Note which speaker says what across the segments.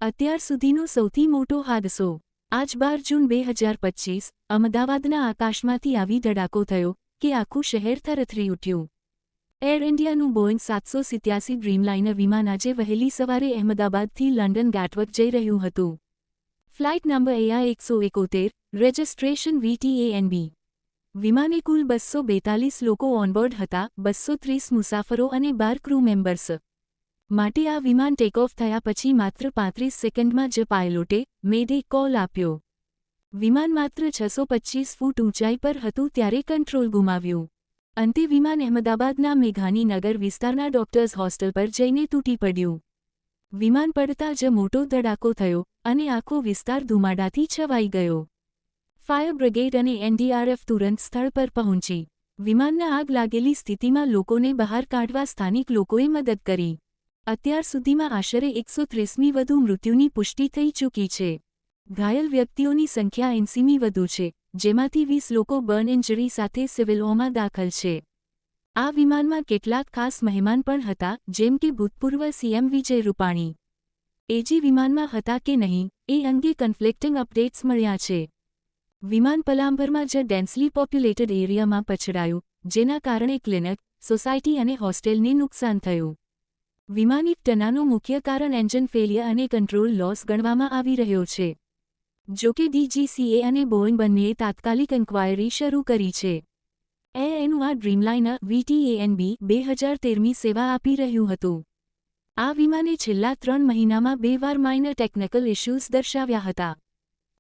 Speaker 1: અત્યાર સુધીનો સૌથી મોટો હાદસો આજ 12 જૂન 2025 અમદાવાદના આકાશમાંથી આવી ધડાકો થયો કે આખું શહેર થરથરી ઉઠ્યું। એર ઇન્ડિયાનું બોઇંગ 787 ડ્રીમલાઇનર વિમાન આજે વહેલી સવારે અહેમદાબાદથી લંડન ગેટવર્ક જઈ રહ્યું હતું। Flight number AI-171 registration VTANB। વિમાને કુલ 242 લોકો ઓનબોર્ડ હતા, 230 મુસાફરો અને 12 ક્રૂ મેમ્બર્સ। માટે આ વિમાન ટેકઓફ થયા પછી માત્ર 35 સેકન્ડમાં જ પાયલોટે મેડે કોલ આપ્યો। વિમાન માત્ર 625 ફૂટ ઊંચાઈ પર હતું ત્યારે કંટ્રોલ ગુમાવ્યું। અંતે વિમાન અહેમદાબાદના મેઘાની નગર વિસ્તારના ડોક્ટર્સ હોસ્ટેલ પર જઈને તૂટી પડ્યું। વિમાન પડતા જ મોટો ધડાકો થયો અને આખો વિસ્તાર ધુમાડાથી છવાઈ ગયો। ફાયર બ્રિગેડ અને NDRF તુરંત સ્થળ પર પહોંચી વિમાનના આગ લાગેલી સ્થિતિમાં લોકોને બહાર કાઢવા સ્થાનિક લોકોએ મદદ કરી। અત્યાર સુધીમાં આશરે 130મી વધુ મૃત્યુની પુષ્ટિ થઈ ચૂકી છે। ઘાયલ વ્યક્તિઓની સંખ્યા 80મી વધુ છે, જેમાંથી 20 લોકો બર્ન ઇન્જરી સાથે સિવિલમાં દાખલ છે। આ વિમાનમાં કેટલાક ખાસ મહેમાન પણ હતા, જેમ કે ભૂતપૂર્વ CM વિજય રૂપાણી। એજી વિમાનમાં હતા કે નહીં એ અંગે કન્ફ્લિક્ટિંગ અપડેટ્સ મળ્યા છે। વિમાન પલાંભરમાં જ ડેન્સલી પોપ્યુલેટેડ એરિયામાં પછડાયું, જેના કારણે ક્લિનિક, સોસાયટી અને હોસ્ટેલને નુકસાન થયું। વિમાનિક ટનાનું મુખ્ય કારણ એન્જિન ફેલિયર અને કંટ્રોલ લોસ ગણવામાં આવી રહ્યો છે। જોકે DGCA અને બોઇંગ બંનેએ તાત્કાલિક ઇન્ક્વાયરી શરૂ કરી છે। એનું આ ડ્રીમલાઇનર VTANB 2013મી સેવા આપી રહ્યું હતું। આ વિમાને છેલ્લા 3 મહિનામાં 2 વાર માઇનર ટેકનિકલ ઇશ્યુઝ દર્શાવ્યા હતા।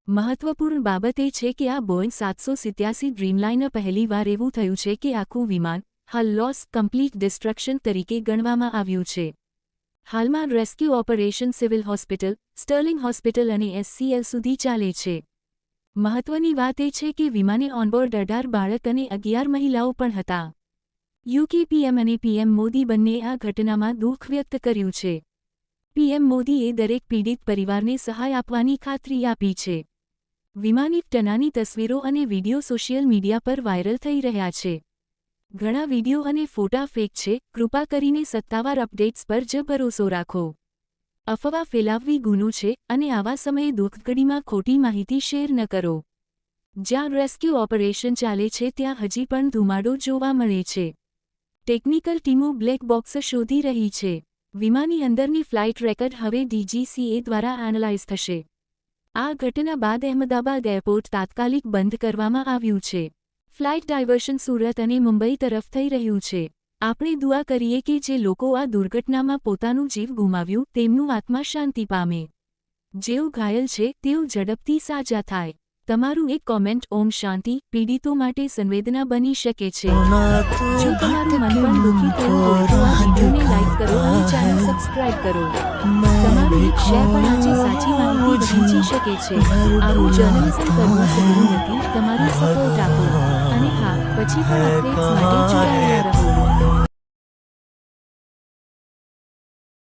Speaker 1: મહત્વપૂર્ણ બાબત એ છે કે આ બોઇંગ 787 ડ્રીમલાઇનર પહેલીવાર એવું થયું છે કે આખું વિમાન હલ લોસ કમ્પ્લીટ ડિસ્ટ્રક્શન તરીકે ગણવામાં આવ્યું છે। હાલમાં rescue operation civil hospital, sterling hospital અને SCL સુધી ચાલે છે। મહત્વની વાત એ છે કે વિમાને ઓનબોર્ડ 18 બાળક અને 11 મહિલાઓ પણ હતા। UK PM અને PM મોદી બંનેએ આ ઘટનામાં દુઃખ વ્યક્ત કર્યું છે। PM મોદીએ દરેક પીડિત પરિવારને સહાય આપવાની ખાતરી આપી છે। વિમાનિક ટનાની તસવીરો અને વિડીયો સોશિયલ મીડિયા પર વાયરલ થઈ રહ્યા છે। ઘણા વિડીયો અને ફોટા ફેક છે, કૃપા કરીને સત્તાવાર અપડેટ્સ પર જ ભરોસો રાખો। અફવા ફેલાવવી ગુનો છે અને આવા સમયે દુઃખઘડીમાં ખોટી માહિતી શેર ન કરો। જ્યાં રેસ્ક્યુ ઓપરેશન ચાલે છે ત્યાં હજી પણ ધુમાડો જોવા મળે છે। ટેકનિકલ ટીમો બ્લેક બોક્સ શોધી રહી છે। વિમાનની અંદરની ફ્લાઇટ રેકર્ડ હવે DGCA દ્વારા એનાલાઇઝ થશે। આ ઘટના બાદ અહેમદાબાદ એરપોર્ટ તાત્કાલિક બંધ કરવામાં આવ્યું છે। ફ્લાઇટ ડાયવર્શન સુરત અને મુંબઈ તરફ થઈ રહ્યું છે। આપણે દુઆ કરીએ કે જે લોકો આ દુર્ઘટનામાં પોતાનું જીવ ગુમાવ્યું તેમનું આત્મા શાંતિ પામે। જેઓ ઘાયલ છે તેઓ ઝડપથી સાજા થાય। તમારું એક કોમેન્ટ ઓમ શાંતિ પીડિતો માટે સંવેદના બની શકે છે। જો તમારું મન પણ દુઃખી થયું હોય તો આ વિડીયોને લાઇક કરો અને ચેનલ સબસ્ક્રાઇબ કરો। તમારું એક શેર પણ આજે સાચી માહિતી વહેંચી શકે છે। આવું જર્નલિઝમ કરવું સહેલું નથી, તમારું સપોર્ટ આપો। અને હા, પછી પણ અપડેટ્સ માટે જોડાયેલા રહો।